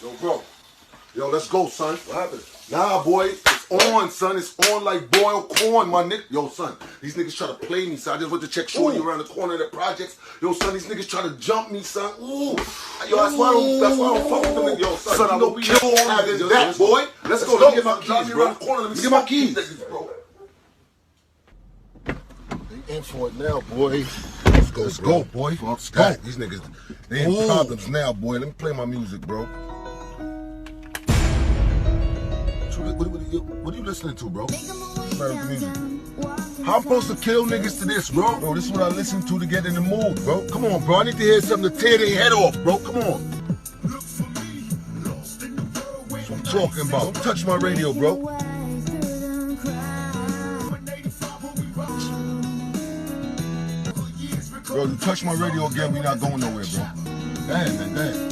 Yo, bro. Yo, let's go, son. What happened? Nah, boy. It's on, son. It's on like boiled corn, my nigga. Yo, son. These niggas try to play me, son. I just went to check Shorty around the corner of the projects. Yo, son, these niggas try to jump me, son. Ooh. Yo, that's why I don't fuck with them niggas. Yo, son, I will kill all of them. That, boy. Let's go. Let me get my keys, bro. Let me get my keys. They in for it now, boy. Let's go, boy. Let's go. These niggas, they in problems now, boy. Let me play my music, bro. What are you listening to, bro? How I'm supposed to kill niggas to this, bro? Bro, this is what I listen to get in the mood, bro. Come on, bro. I need to hear something to tear their head off, bro. Come on. That's what I'm talking about. Don't touch my radio, bro. Bro, you touch my radio again, we not going nowhere, bro. Damn, man, damn.